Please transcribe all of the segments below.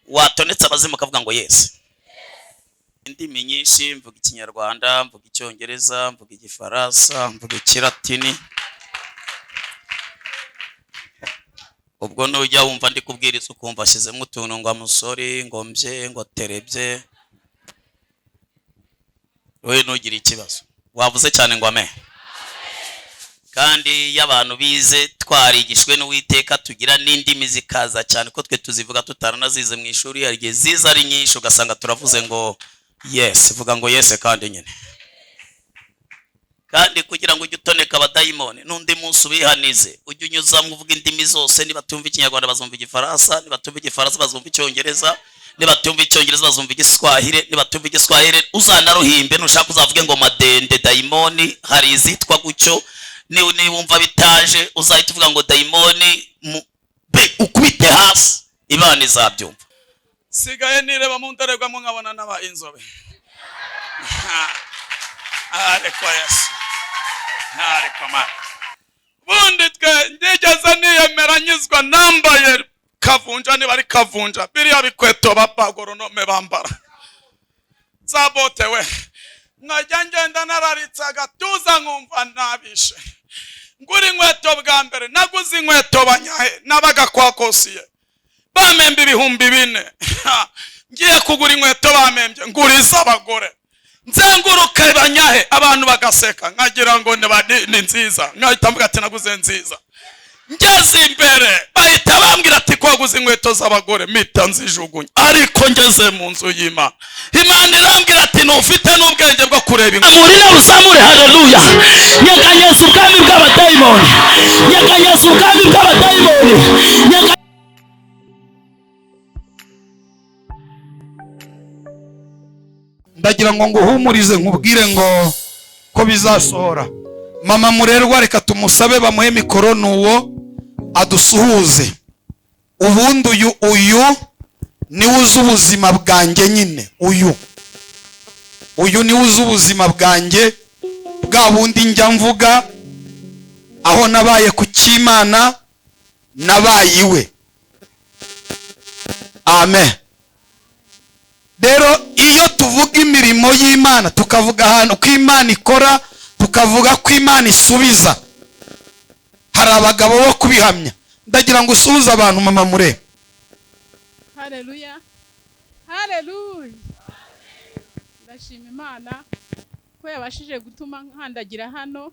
watonetse abazimu akavuga ngo yes. Indimi nyinshi, mvuga Ikinyarwanda, mvuga Icyongereza, mvuga Igifaransa, mvuga Ikilatini. Ubwo nujya wumva ndi kubwiriza ukumva ashizemo utuntu ngo amusori, ngo mbye, ngo terebye, we nugira ikibazo. Wavuze cyane ngo amen. Kandi y'abantu bize twarigishwe n'Uwiteka tugira n'indimi zikaza cyane ko twe tuzivuga tutaranazize mu ishuri, yarige ziza ari nyinshi ugasanga turavuze ngo yes, vuga ngo yes kandi nyine. Kandi kugira ngo ujye utoneka abadayimoni n'undi munsi ubihanize, ujye unyuzamo uvuga indimi zose. Niba tumva Ikinyarwanda bazumva Igifaransa, niba tumva Igifaransa bazumva Icyongereza, niba tumva Icyongereza bazumva Igiswahili, niba tumva Igiswahili uzanaruhimbe nushaka uzavuge ngo madende dayimoni, hari izitwa gucyo. Niba wumva bitaje uzahita uvuga ngo dayimoni ukubite hasi, Imana izabyumva. Sigaye nireba mu ndarerwamo nkabona n'aba inzobe. Ariko Yesu, ariko Mana. Bundi twe ndigeze niyemera nyizwa nambaye kavunja, niba ari kavunja biriya bikweto bapagoronome bambara zabote we, nkajya ngenda nararitse agatuza nkumva nabishe. Ngura inkweto bwa mbere naguze inkweto banyahe nabaga kwa Kosiye bamembe 4,000. Ngiye kugura inkweto bamembye nguriza abagore, nzenguruka banyahe abantu bagaseka nkagira ngo ni nziza, nkahita mvuga ati naguze nziza. Ngeze imbere bahita bambwira ati kwaguze inkweto z'abagore, mpita nzijugunya. Ariko ngeze mu nzu y'Imana, Imana irambwira ati ntufite n'ubwenge bwo kureba inkweto. Amurina uzamure haleluya. Nyeganyeza ubwami bw'abadayimoni, nyeganyeza ubwami bw'abadayimoni. Ndagira ngo nguhumurize nkubwire ngo ko bizasohora. Mama Murerwa reka tumusabe bamuhe mikoro nuwo adusuhuze. Ubundi uyu ni uzi ubuzima bwanjye nyine. Uyu ni uzi ubuzima bwanjye bwa bundi njya mvuga aho nabaye ku Cyimana nabaye iwe. Amen. Rero iyo tuvuga imirimo y'Imana tukavuga ahantu ko Imana ikora, tukavuga ko Imana isubiza, hari abagabo bo kubihamya. Ndagira ngo usuhuze abantu Mama Mure. Haleluya, haleluya. Ndashima Imana ko yabashije gutuma nkandagira hano.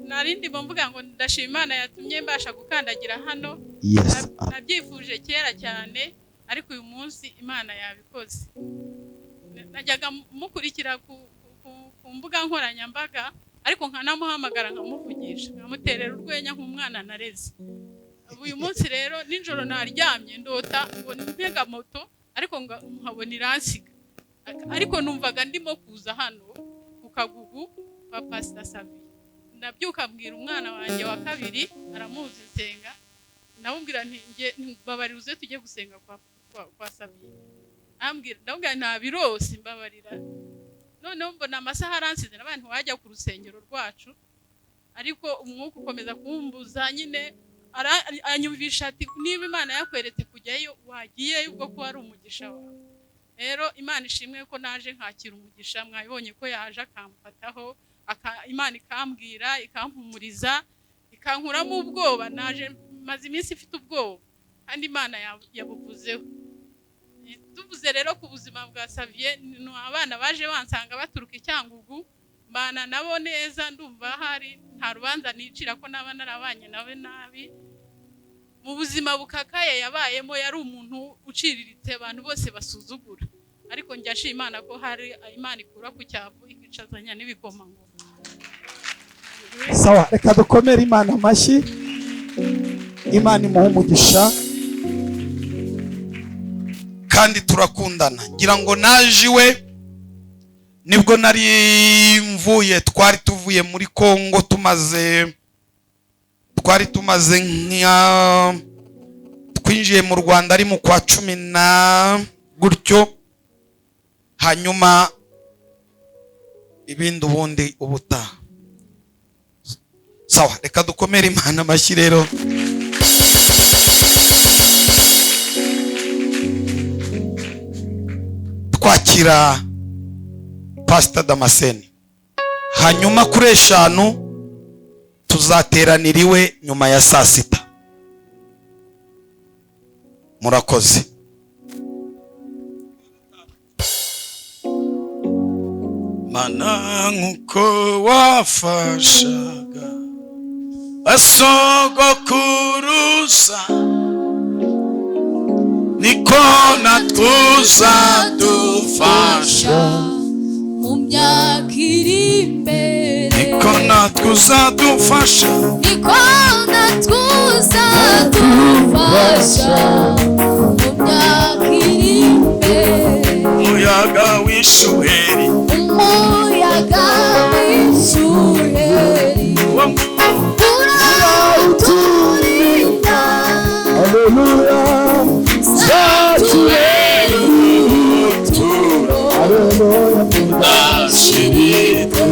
Narindi mvuga ngo ndashima Imana yatumye mbasha gukandagira hano. Yes. Nabyifuje kera cyane ariko uyu munsi Imana yabikoze. Najyaga mukurikira ku mbuga nkoranyambaga ariko nkanamuhamagara nkamuvugisha, nkamuterera urwenya nk'umwana nareze. Uyu munsi rero ninjoro naryamye ndota ngo ntega moto ariko nkabona iransiga. Ariko numvaga ndimo kuza hano ku Kagugu kwa Pastor Savi. Nabyuka mbwira umwana wanjye wa kabiri aramuzi nsenga, namubwira nti mbabarira tujye gusenga kwa Savi. Ambwira ndabwira nta birose mbabarira. None mbona amasaha aransize n'abantu wajya ku rusengero rwacu, ariko umwuka ukomeza kumbuza nyine anyumvisha ati niba Imana yakweretse kujyayo wagiye ubwo ko ari umugisha wawe. Rero Imana ishimwe ko naje nkakira umugisha, mwabonye ko yaje akamfataho, Imana ikambwira ikampumuriza ikankuramo ubwoba. Naje maze iminsi ifite ubwoba kandi Imana yabuvuzeho. Tuvuze rero ku buzima bwa Savier, abana baje bansanga baturuka Icyangugu, mbana nabo neza, ndumva hari nta rubanza nicira ko naba narabanye nawe nabi. Mu buzima bukakaye yabayemo, yari umuntu uciriritse abantu bose basuzugura, ariko njya nshima Imana ko hari Imana ikura ku cyavu ikicazanya n'ibikomangoma. Sawa, reka dukomere Imana amashyi. Imana imuhe umugisha kandi turakundana. Ngira ngo naje iwe nibwo nari mvuye, twari tuvuye muri Kongo, twari tumaze twinjiye mu Rwanda ari mu kwa 10 gutyo, hanyuma ibindi ubundi ubutaha. sawa, reka dukomere Imana amashyi rero. Twakira Pastor Damascene, hanyuma kuri 5 tuzateranira iwe nyuma ya saa sita. Murakoze. Mana nkuko wafashaga asogokuruza niko natuzadufasha mu myaka iri imbere, niko natuzadufasha, niko natuzadufasha mu myaka iri imbere. umuyaga w'ishuheri, umuyaga w'ishuheri uraturinda, zatubera ubuturo budashirika,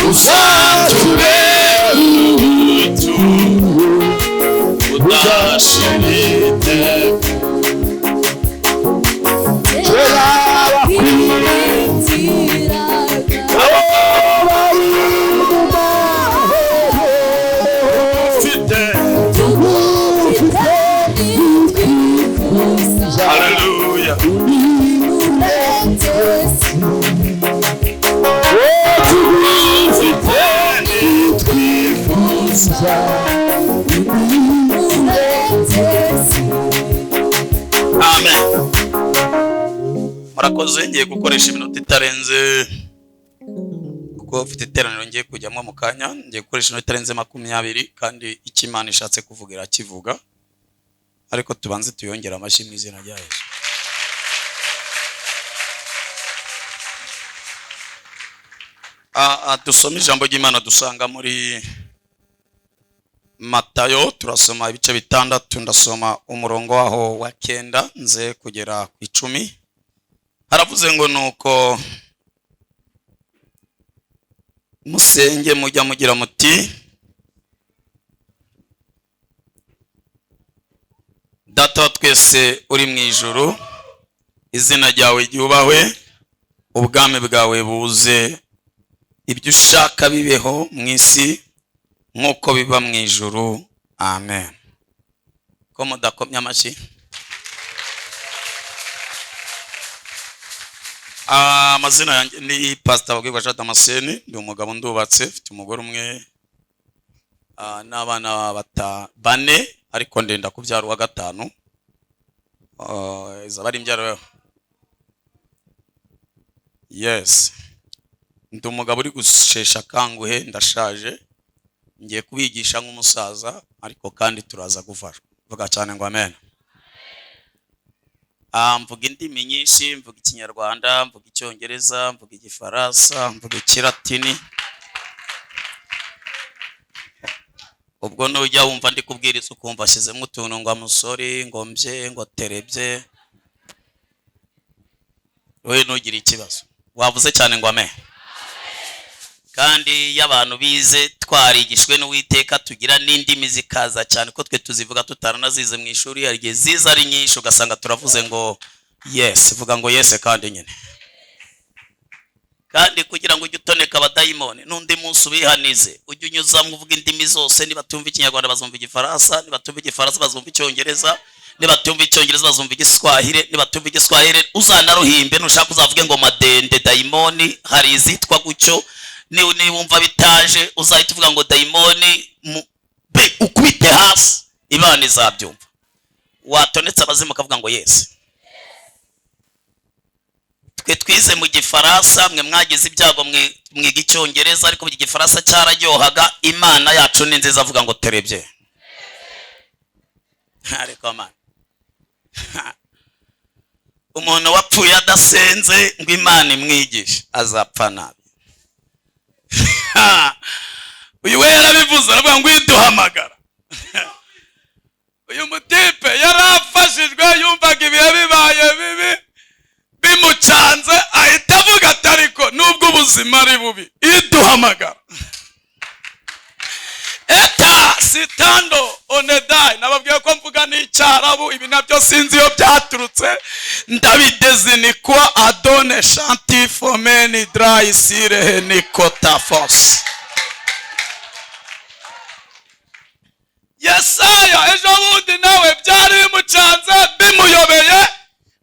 uzatubera ubuturo budashirika. Hallelujah. Amen. Murakoze, ngiye gukoresha iminota itarenze, kuko ufite iteraniro ngiye kujyamo mu kanya. Ngiye gukoresha iminota itarenze 20, kandi icyo Imana ishatse kuvugira kivuga, ariko tubanze tuyongera amashyi mu izina rya Yesu. Dusoma ijambo ry'Imana dusanga muri Matayo, turasoma ibice 6, ndasoma umurongo waho wa 9 nze kugera ku 10. Haravuze ngo nuko musenge mujya mugira muti: Data wa twese uri mu ijuru, izina ryawe ryubahwe, ubwami bwawe buze, ibyo ushaka bibeho mu isi nk'uko biba mu ijuru. Amen. Ko mudakomya amashyi? Amazina yanjye ni Pastor Bagwirwa Jean Damascene, ndi umugabo ndubatse, mfite umugore umwe n'abana 4, ariko ndenda kubyara uwa 5. Iza bari imbyaro. Yes. Ndi umugabo uri gushesha kanguhe, ndashaje, ngiye kubigisha nk'umusaza, ariko kandi turaza gufashwa. Vuga cyane ngo amen. Mvuga indimi nyinshi, mvuga Ikinyarwanda, mvuga Icyongereza, mvuga Igifaransa, mvuga Ikilatini. Ubwo nujya wumva ndi kubwiriza ukumva ashyizemo utuntu ngo amusore, ngo mbye, ngo terebye, wowe ntugire ikibazo, wavuze cyane ngo amen. Kandi y'abantu bize twarigishwe n'Uwiteka, tugira n'indimi zikaza cyane ko twe tuzivuga tutaranazize mu ishuri, arigiye ziza ari nyinshi ugasanga turavuze ngo yes. Vuga ngo yes kandi nyine. Kandi kugira ngo ujye utoneka abadayimoni, n'undi munsi ubihanize, ujye unyuzamo uvuga indimi zose. Niba tumva Ikinyarwanda bazumva Igifaransa, niba tumva Igifaransa bazumva Icyongereza, niba tumva Icyongereza bazumva Igiswahili, niba tumva Igiswahili uzanaruhimbe, nushaka uzavuge ngo madende dayimoni, hari izitwa gucyo. Niba wumva bitaje uzahita uvuga ngo dayimoni ukubite hasi, Imana izabyumva. Watonetse abazimu ukavuga ngo yes. Twe twize mu Gifaransa, mwe mwagize ibyago mwiga Icyongereza, ariko mu Gifaransa cyararyohaga. Imana yacu ni nziza, avuga ngo terebye. Ariko Imana umuntu wapfuye adasenze ngo Imana imwigishe azapfa nabi. Uyu we yarabivuze, aravuga ngo iduhamagara. Uyu mutipe yarafashijwe, yumvaga ibihe bibaye bibi bimucanze, ahita avuga ati ariko nubwo ubuzima ari bubi iduhamagara. sitando onedai. Nababwiye ko mvuga n'icyarabu, ibi nabyo sinzi iyo byaturutse. Ndabidezinikwa adone shanti fomeni dry sire nikotafos. Yesaya ejo bundi nawe byari bimucanze bimuyobeye,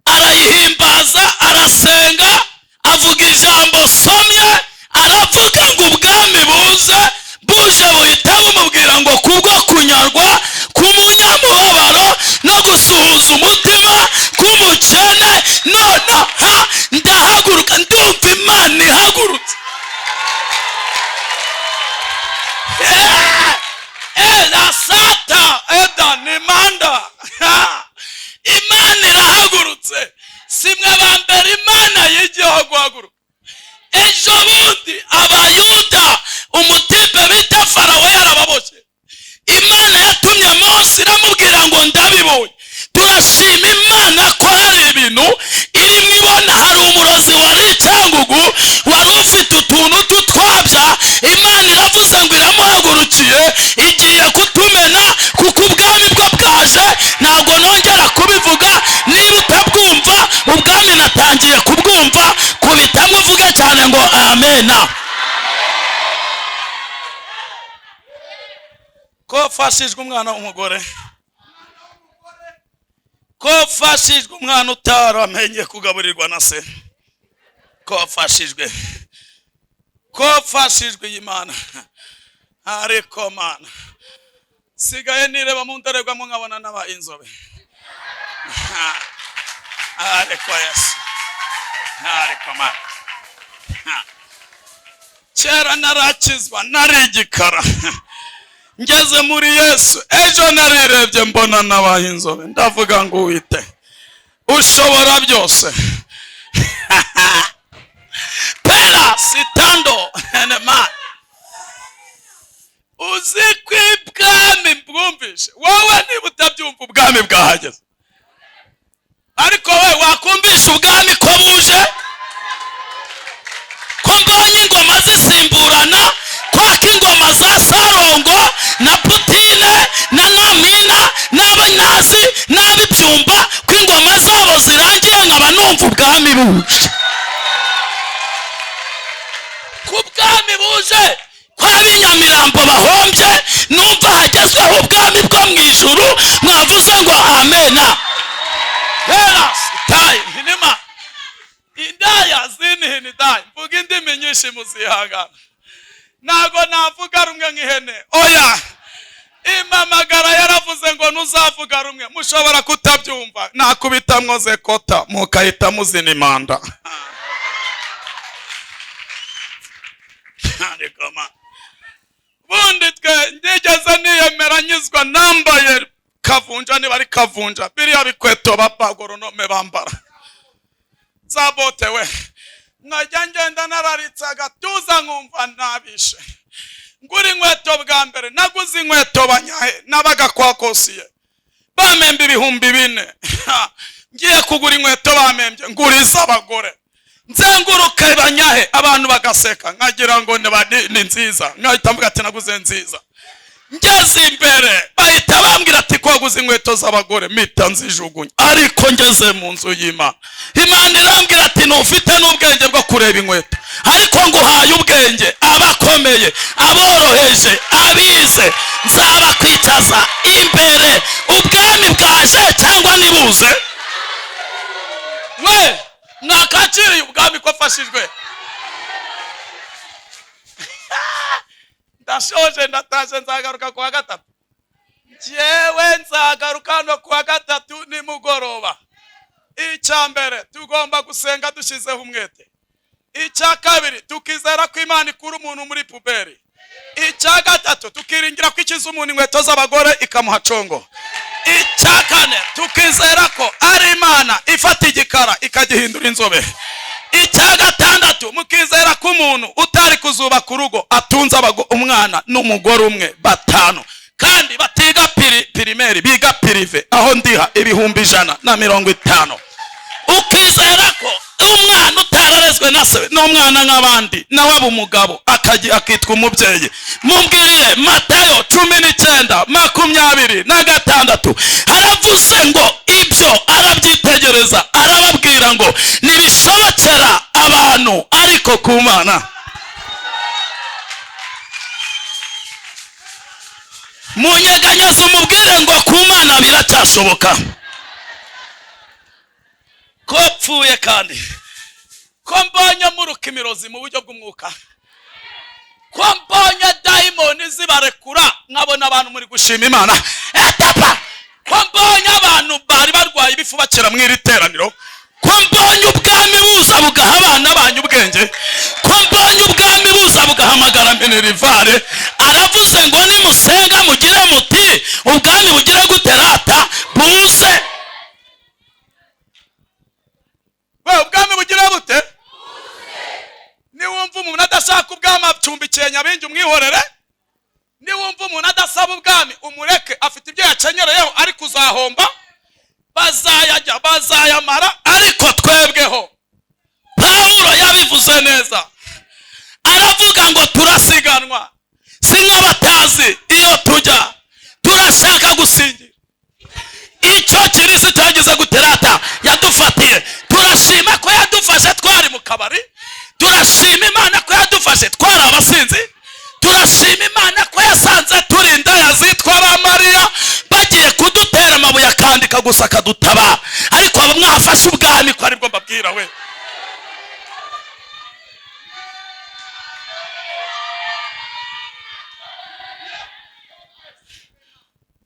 arayihimbaza, arasenga, avuga ijambo somye, aravuga ngo ubwami buze, buje buhita bumubwira ngo kubwo kunyarwa k'umunyamubabaro no gusuhuza umutima k'umukene, nonaha ndahaguruka, ndumva Imana ihagurutse. La sata eda ni manda. Imana irahagurutse. Simwe bambere Imana yigiyeho guhaguruka. Ejo bundi abayuda umutipe bita Farawo yarababoshye. Imana yatumye Mose iramubwira ngo ndabibonye. Turashima Imana ko hari ibintu irimo ibona. Hari umurozi wari Cyangugu wari ufite utuntu tutwabya, Imana iravuze ngo iramuhagurukiye, igiye kutumena kuko ubwami bwo bwaje. Ntabwo nongera kubivuga, niba utabwumva ubwami natangiye kubwumva, kubitamwe uvuge cyane ngo amena. Ko fashijwe umwana w'umugore, ko fashijwe umwana utaramenye kugaburirwa na se, ko fashijwe, ko fashijwe Imana. Ariko Mana sigaye nireba mu ndorerwamo nkabona n'aba inzobe. Ariko Yesu, ariko Mana, kera narakizwa nari igikara, ngeze muri Yesu ejo narirebye mbona n'aba inzobe, ndavuga ngo Uwite ushobora byose. Pera sitando enema. Uzi ko ibwami bwumvishe, wowe niba utabyumva ubwami bwahageze, ariko we wakumvisha ubwami ko buje, ko mbonye ingoma zisimburana, kwaka ingoma za Sarongo na Putine na Namina n'Abanyazi n'Abibyumba, ko ingoma zabo zirangiye nkaba numva ubwami buje. Ku bwami buje kw'Abinyamirambo bahombye, numva hagezweho ubwami bwo mu ijuru, mwavuze ngo amena. Hera sitayi hinima indaya zinihinidayi. Mvuga indimi nyinshi muzihangana, ntago navuga rumwe nk'ihene. Oya, Imamagara yaravuze ngo nuzavuga rumwe mushobora kutabyumva, nakubita mwoze kota mukahita muzina imanda. Bundi twe ndigeze niyemera nyizwa nambaye kavunja, niba ari kavunja biriya bikweto bapagoronome bambara zabotewe, nkajya ngenda nararitse agatuza nkumva nabishe. Ngura inkweto bwa mbere naguze inkweto Banyahe nabaga kwa Kosiye, bamembe 4,000. Ngiye kugura inkweto bamembye nguriza abagore, nzenguruka Banyahe abantu bagaseka, nkagira ngo ni nziza, nkahita mvuga ati naguze nziza. Ngeze imbere bahita bambwira ati ko waguze inkweto z'abagore, mpita nzijugunya. Ariko ngeze mu nzu y'Imana, Imana irambwira ati ntufite n'ubwenge bwo kureba inkweto, ariko nguhaye ubwenge, abakomeye, aboroheje, abize nzabakwicaza imbere. Ubwami bwaje cyangwa nibuze? We mwakakiriye ubwami ko fashijwe? Ndashoje ndataje, nzagaruka kuwa gatatu. Jewe nzagaruka no kuwa gatatu ni mugoroba. Icya mbere tugomba gusenga dushizeho umwete. Icya kabiri tukizera ko Imana ikura umuntu muri puberi. Icya gatatu tukiringira ko ikiza umuntu inkweto z'abagore ikamuha congo. Icya kane tukizera ko ari Imana ifata igikara ikagihindura inzobe. Icya gatandatu mukizera ko umuntu utari kuzubaka urugo atunze umwana n'umugore umwe 5, kandi batiga primaire biga prive aho ndiha 150. Ukizera ko umwana utararezwe na se n'umwana nk'abandi nawe abumugabo akitwa umubyeyi. Mumbwirire Matayo 19:26 haravuze ngo ibyo arabyitegereza arababwira ngo nibishobokera abantu ariko ku Mana munyeganyeze umubwire ngo ku Mana biracyashoboka. Ko pfuye kandi ko mbonye muruka imirozi mu buryo bw'umwuka, ko mbonye dayimoni zibarekura nkabona abantu muri gushima Imana, etapa ko mbonye abantu bari barwaye ibifu bakira mu iri teraniro, ko mbonye ubwami buza bugaha abana banyu ubwenge, ko mbonye ubwami buza bugahamagara Minerivare. Aravuze ngo nimusenga mugire muti ubwami bugire guterata buze. ubwami bugira bute? Niwumva umuntu adashaka ubwami acumbikiye Nyabingi umwihorere. Niwumva umuntu adasaba ubwami umureke, afite ibyo yacenyereyeho ariko uzahomba. Bazayajya bazayamara ariko twebweho. Paulo yabivuze neza, aravuga ngo turasiganwa si nk'abatazi iyo tujya, turashaka gusingira icyo Kristo yagize guterata yadufatiye. Turashima ko yadufashe twari mu kabari, turashima Imana ko yadufashe twari abasinzi, turashima Imana ko yasanze turi indaya zitwa ba Mariya bagiye kudutera amabuye akandika gusa akadutaba, ariko abo mwafashe ubwami ko aribwo mbabwira we.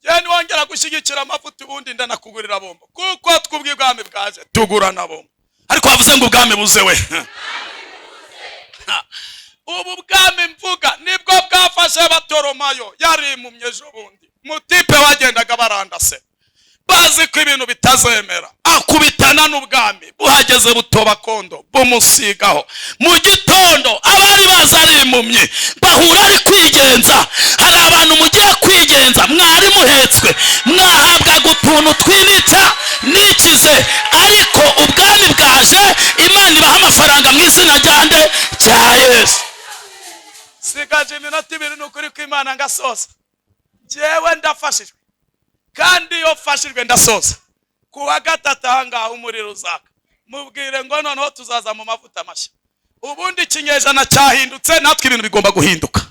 Yani wongera gushyigikira amavuta ubundi ndanakugurira bombo, kuko twubwiye ubwami bwaje tugura na bombo. Ariko wavuze ngo ubwami buze we. Ubu bwami mvuga nibwo bwafashe Batoromayo yari impumyi ejo bundi, mutipe wagendaga barandase bazi ko ibintu bitazemera, akubitana n'ubwami buhageze butoba kondo bumusigaho. Mu gitondo abari baza ari impumyi bahura ari kwigenza. Hari abantu mugiye kwigenza mwari muhetswe, mwahabwaga utuntu twinica nikize, ariko ubwami bwaje Imana ibaha amafaranga mu izina ryande cya Yesu. sigaje iminota 2 n'ukuri ko Imana ngasoza. Jewe ndafashijwe kandi iyo fashijwe ndasoza. Kuwa gatatu ahangaha umuriro uzaka, mubwire ngo noneho tuzaza mu mavuta mashya. Ubundi kinyejana cyahindutse, natwe ibintu bigomba guhinduka.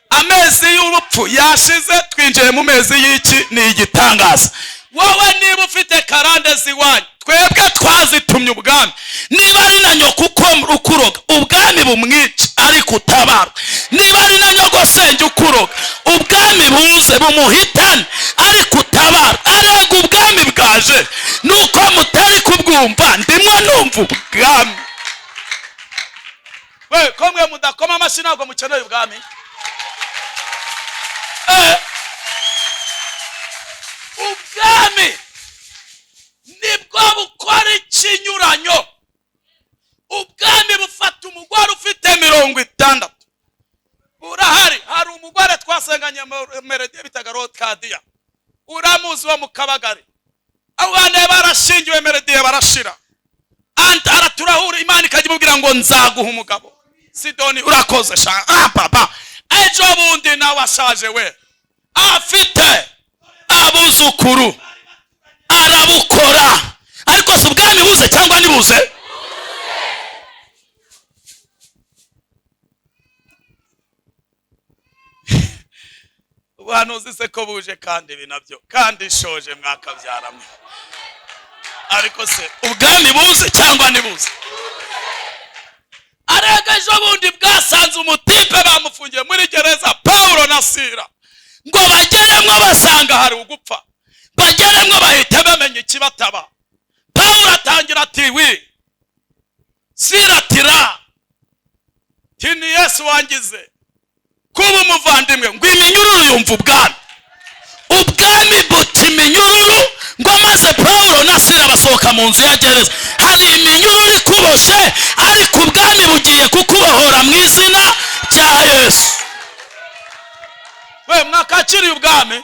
Amezi y'urupfu yashize, twinjiye mu mezi y'iki ni igitangaza. Wowe niba ufite karande ziwanyu, twebwe twazitumye ubwami. Niba ari na nyoko ukuroga ubwami bumwica ariko utabara, niba ari na nyogosenge ukuroga ubwami buze bumuhitane ariko utabara. Arega ubwami bwaje nuko mutari kubwumva, ndimwe numva ubwami. We komwe mudakoma amashyi ntabwo mukeneye ubwami. Ubwami nibwo bukora ikinyuranyo. Ubwami bufata umugore ufite 60. Urahari, hari umugore twasenganye Melody bitaga Rotkadia, uramuzi wa mukabagari. Abana barashingiwe Melody barashira, anta araturahura Imana ikajibubwira ngo nzaguha umugabo. Sidoni urakoze sha papa, ejo bundi nawe ashaje we afite abuzukuru arabukora, ariko si ubwami buze cyangwa nibuze. Ubuhanuzi se ko buje kandi binabyo kandi shoje mwakabyaramwe, ariko se ubwami buze cyangwa nibuze. Arega ejo bundi bwasanze umutipe bamufungiye muri gereza Paulo na Sila, ngo bageremwo basanga hari ugupfa, bageremwo bahita bamenya ikibataba. Paulo atangira ati wi Sila atira tini Yesu wangize kuba umuvandimwe ngo iminyururu yumva ubwami. Ubwami buca iminyururu ngo maze Paulo na Sila basohoka mu nzu ya gereza. Hari iminyururu ikuboshe ariko ubwami bugiye kukubohora mu izina rya Yesu. We mwakakiriye ubwami?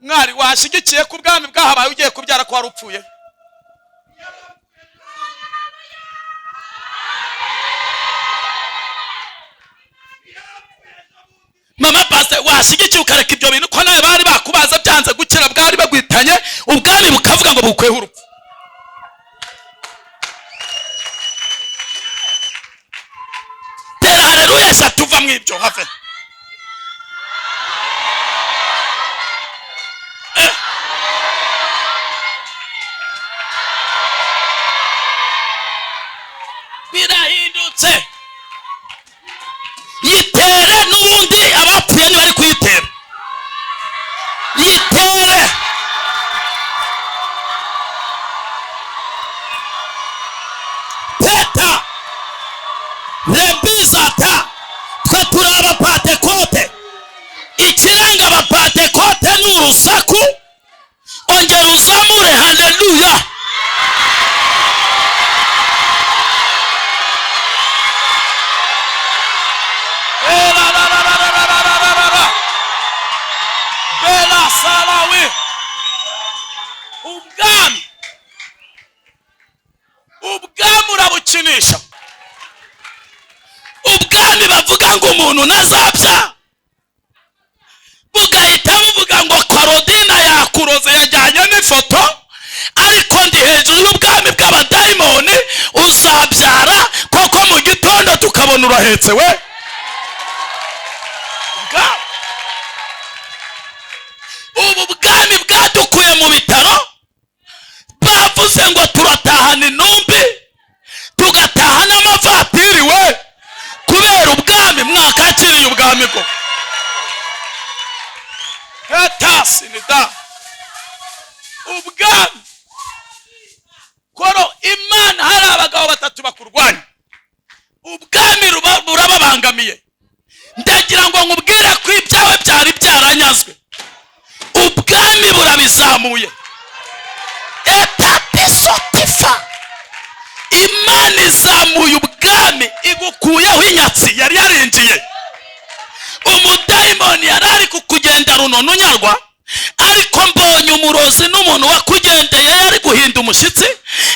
Mwari washigikiye ku bwami bwahabaye ugiye kubyara ko warupfuye? utashyigikiye ukareka ibyo bintu ko nawe bari bakubaza byanze gukira bwari bagwitanye ubwami bukavuga ngo bukweho urupfu. Tera haleluya eshatu uva mu ibyo have. Birahindutse. Yitere n'ubundi abapfuye ntibari kuyitera. Yitere. Teta. Rebizata. Twe turi abapatekote. Ikiranga abapatekote ni urusaku. Ongera uzamure haleluya. Bela salawi. Ubwami urabukinisha. Ubwami bavuga ngo umuntu nazabya. Bugahita buvuga ngo Korodina yakuroze yajyanye n'ifoto, ariko ndi hejuru y'ubwami bw'abadayimoni uzabyara koko mu gitondo tukabona urahetse we. Ubu bwami bwadukuye mu bitaro, bavuze ngo turatahana intumbi tugataha n'amavatiri we, kubera ubwami mwakakiriye ubwami ko etasinida ubwami koro Imana hari abagabo batatu bakurwanya, ubwami burababangamiye. Ndagira ngo nkubwire ko ibyawe byari byaranyazwe, ubwami burabizamuye. Etatisotifa. Imana izamuye ubwami igukuyeho inyatsi yari yarinjiye. Umudayimoni yari ari kukugenda runono unyarwa, ariko mbonye umurozi n'umuntu wakugendeye yari guhinda umushyitsi.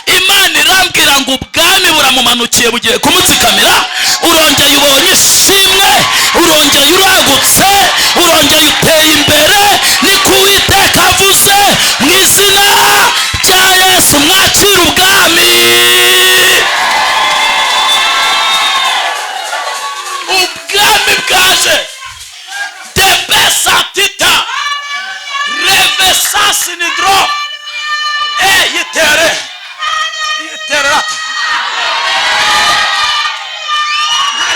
Imana irambwira ngo ubwami buramumanukiye bugiye kumutsikamira. Urongeye ubonye ishimwe, urongeye uragutse, urongeye uteye imbere. Niko Uwiteka avuze mu izina rya Yesu. Mwakira ubwami. Ubwami bwaje. Debesatita revesasinidro. Yitere rata.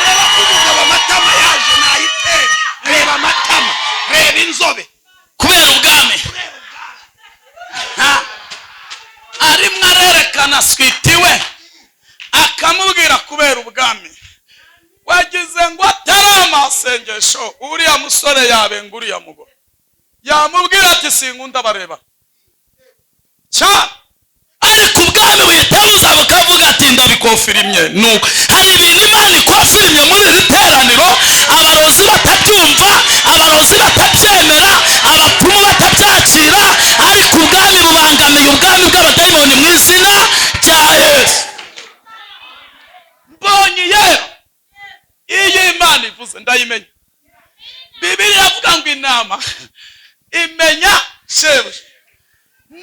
Reba umugabo amatama yaje nayitere. Reba amatama, reba inzobe. Kubera ubwami. Arimwe arerekana switiwe akamubwira kubera ubwami. Wagize ngo atari amasengesho uriya musore yabenga uriya mugore, yamubwira ati sinkunda bareba cyane, ariko ubwami witebuza bukavuga ati ndabikofirimye. Nuko hari ibintu Imana ikofirimye muri iri teraniro, abarozi batabyumva, abarozi batabyemera, abapfumu batabyakira, ariko ubwami bubangamiye ubwami bw'abadayimoni mu izina rya Yesu. Mbonye yera iyi Imana ivuze ndayimenya. Bibiliya iravuga ngo inama imenya shebuja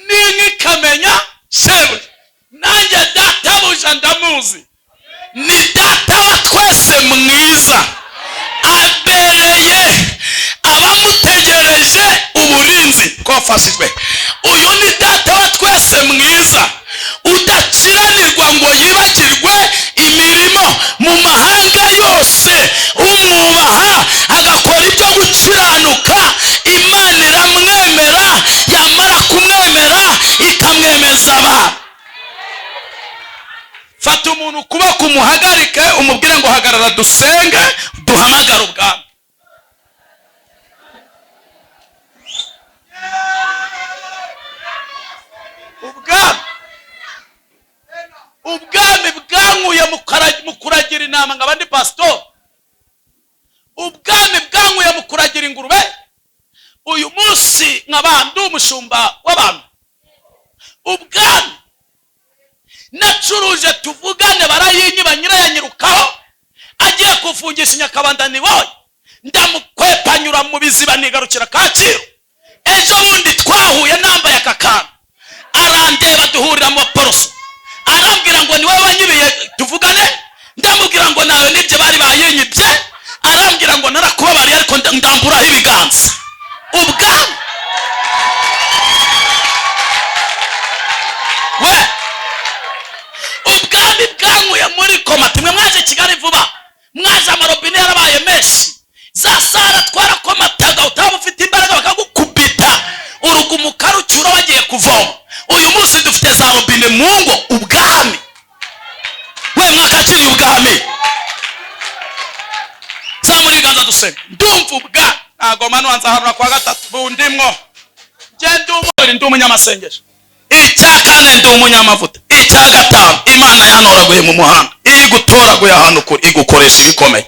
n'inka ikamenya shebuja. Nanjye databuja ndamuzi, ni data wa twese mwiza, abereye abamutegereje uburinzi twafashijwe. Uyu ni data wa twese mwiza, udakiranirwa ngo yibagirwe imirimo mu mahanga yose. Umwubaha agakora ibyo gukiranuka, Imana iramwemera, yamara kumwemera ikamwemeza abantu. Fata umuntu ukuboko umuhagarike, umubwire ngo hagarara dusenge duhamagara ubwami. Ubwami bwankuye mu kuragira inama nk'abandi pastor. Ubwami bwankuye mu kuragira ingurube. Uyu munsi nk'abandi umushumba w'abantu. Ubwami nacuruje tuvugane barayinyiba nyirayanyirukaho agiye kufungisha Nyakabanda niboye. ndamukwepa nyura mu biziba nigarukira Kacyiru. Ejo bundi twahuye nambaye aka kantu, arandeba duhurira mu Poroso, arambwira ngo niwe wanyibiye tuvugane. Ndamubwira ngo nawe nibyo bari bayinyibye. Arambwira ngo narakubabariye ariko ndamburaho ibiganza. Ubwami ubwami bwankuye muri koma. Tumwe mwaje Kigali vuba, mwaje amarobine yarabaye menshi, za sara twarakomataga, utaba ufite imbaraga bakagukubita urugumuka rucyura wagiye kuvoma. Uyu munsi dufite za robine mu ngo. Ubwami we mwakakiriye ubwami. Zamuri ganza dusenge. Ndumva ubwami. Ntago manu wanzaharura kwa gatatu bundimwo. Je ndi umunyamasengesho. Icya kane ndi umunyamavuta. Icya gatanu Imana yanoraguye mu muhanda, igutoraguye ahantu kuri igukoresha ibikomeye.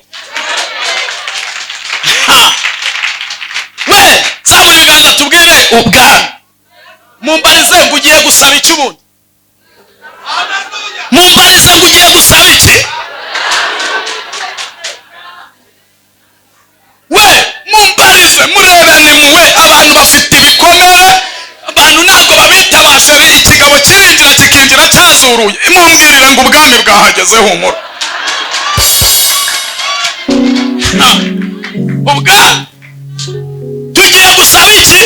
We zamuri ganza tubwire ubwami. Mumbarize ngo ugiye gusaba iki ubundi? Mumbarize ngo ugiye gusaba iki? We mumbarize murebene muwe abantu bafite ibikomere, abantu ntabwo babitabaje. Ikigabo kirinjira kikinjira cyazuruye. Mumbwirire ngo ubwami bwahageze humura. Ubwami tugiye gusaba iki?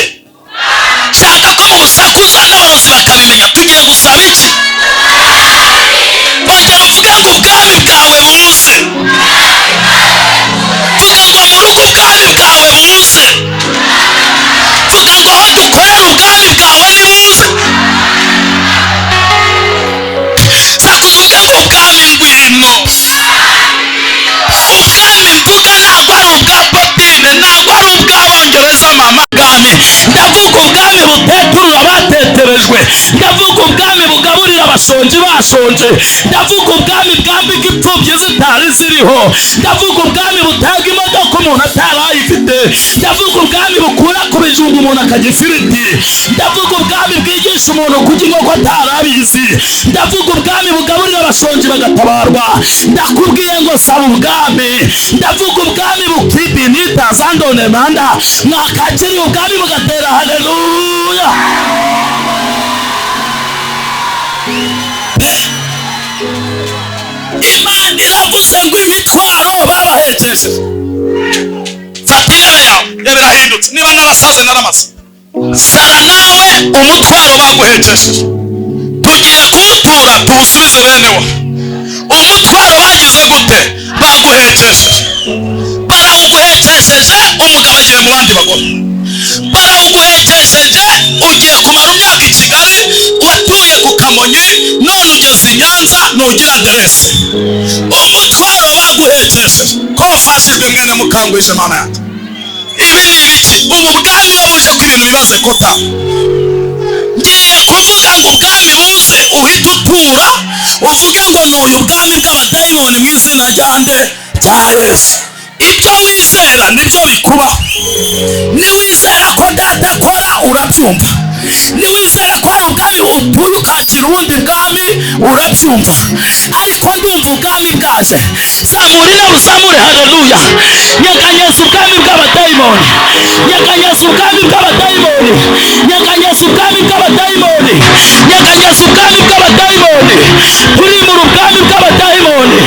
Shaka ko musakuza n'abarozi bakabimenya. Tugiye gusaba iki? Bongera uvuge ngo ubwami bwawe buze. Vuga ngo mu rugo ubwami bwawe buze. Vuga ngo aho dukorera ubwami bwawe nibuze. Sakuza uvuge ngo ubwami ngwino. Ubwami mvuga ntabwo ari ubwa Potine, ntabwo ari ubw'Abongereza mama. Ubwami ndavuga ubwami buteturura abateterejwe, ndavuga ubwami bugaburira abashonji bashonje, ndavuga ubwami bwambika imfubyi zitari ziriho, ndavuga ubwami butanga imodoka umuntu atarayifite, ndavuga ubwami bukura ku bijumba umuntu akarya ifiriti, ndavuga ubwami bwigisha umuntu kurya inkoko atarabizi, ndavuga ubwami bugaburira abashonji bagatabarwa. Ndakubwiye ngo saba ubwami. Ndavuga ubwami bukibinita zandone manda mwakakiriye ubwami bugatera. Haleluya. Imana iravuze ngo imitwaro babahekesheje. Fata intebe yawe birahindutse. Niba narasaze naramaze, sara nawe umutwaro baguhekesheje. Tugiye kuwutura tuwusubize bene wo. Umutwaro bagize gute? Baguhekesheje. Barawuguhekesheje umugabo agiye mu bandi bagore. Barawuguhekesheje ugiye kumara imyaka i Kigali, watuye ku Kamonyi, none ugeze i Nyanza ntugira aderesi. Umutwaro baguhekesheje. Ko wafashijwe mwene mukangwije mama yanjye. Ibi ni ibiki? Ubu bwami wabuje ko ibintu bibaze kota. Ngiye kuvuga ngo ubwami buze uhita utura uvuge ngo nuyu ubwami bw'abadayimoni mu izina ryande rya Yesu. Ibyo wizera nibyo bikubaho. Niwizera ko data akora urabyumva. Niwizera ko ari ubwami utuye ukakira ubundi bwami urabyumva. Ariko ndumva ubwami bwaje. Zamuri na uzamure. Haleluya. Nyeganyeza ubwami bw'abadayimoni. Nyeganyeza ubwami bw'abadayimoni. Nyeganyeza ubwami bw'abadayimoni. Nyeganyeza ubwami bw'abadayimoni. Turi mu ubwami bw'abadayimoni.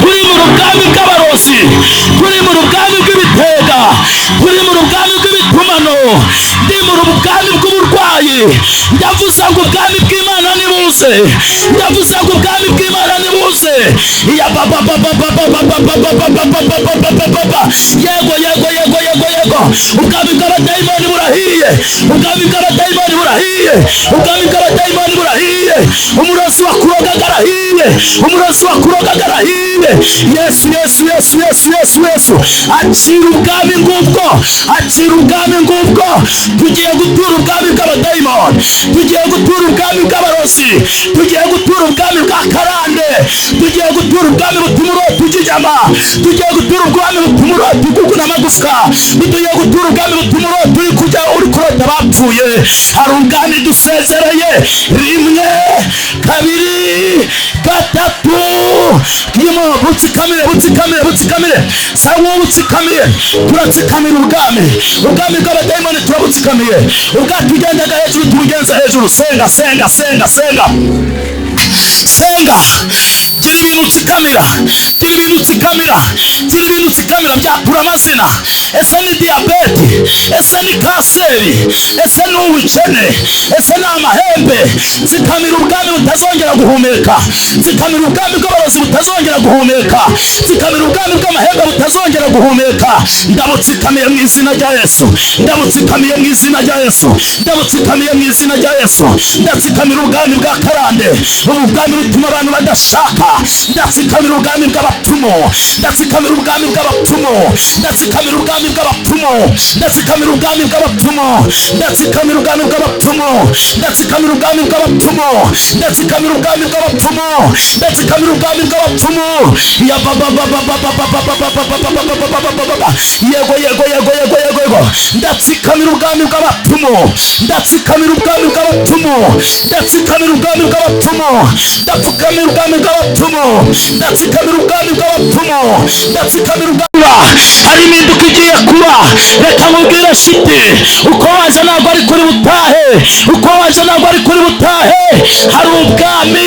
Turi mu ubwami bw'abarozi. Turi mu ubwami bw'ibitega. Turi mu ubwami bw'ibitumano. Ndi mu ubwami bw'uburwayi. Ndavuze ngo ubwami bw'Imana nibuze. Ndavuze ngo ubwami bw'Imana nibuze. Ya baba baba baba baba baba. Yego yego yego yego yego. Ubwami bw'abadayimoni burahiye. Ubwami bw'abadayimoni burahiye. Ubwami bw'abadayimoni burahiye. Umurozi wakurogaga arahiye. Umurozi wakurogaga arahiye. Yesu Yesu Yesu Yesu Yesu Yesu. Acira ubwami ngubwo. Acira ubwami ngubwo. Tugiye gutura ubwami bw'abadayimoni. Tugiye gutura ubwami bw'abarozi. Tugiye gutura ubwami bwa karande. Tugiye gutura ubwami butuma urota ujya inyama. Tugiye gutura ubwami butuma urota uguguna amagufwa. Tugiye gutura ubwami butuma urota uri kurota abapfuye. dupfuye, hari ubwami dusezereye. Rimwe, kabiri, gatatu. Butsikamire sawa, butsikamire. Turatsikamiye ubwami bw'abadayimoni, turabutsikamiye. Ubwatugendaga hejuru turugenza hejuru. Senga. Gira ibintu utsikamira, byatura amazina. Ese ni diyabete, ese ni kanseri, ese ni ubukene, ese ni amahembe. Tsikamira ubwami butazongera guhumeka, tsikamira ubwami bw'abarozi butazongera guhumeka, tsikamira ubwami bw'amahembe butazongera guhumeka. Ndabutsikamiye mu izina rya Yesu, ndabutsikamiye mu izina rya Yesu, ndabutsikamiye mu izina rya Yesu. Ndatsikamira ubwami bwa karande, ubu bwami butuma abantu badashaka. Ndatsikamira ubwami bw'abapfumu, ndatsikamira ubwami bw'abapfumu, ndatsikamira ubwami bw'abapfumu, ndatsikamira ubwami bw'abapfumu, ndatsikamira ubwami bw'abapfumu, ndatsikamira ubwami bw'abapfumu, ndatsikamira ubwami bw'abapfumu, ndatsikamira ubwami bw'abapfumu. Ya baba yego, ndatsikamira ubwami bw'abapfumu, ndatsikamira ubwami bw'abapfumu, ndatsikamira ubwami bw'abapfumu, ndapfukamira ubwami bw'abapfumu, ndatsikamira ubwami bw'abapfumu, ndatsikamira ubwami. Hari impinduka igiye kuba. Reka mubwire shiti, uko waje ntabwo ari kuri butahe, uko waje ntabwo ari kuri butahe. Hari ubwami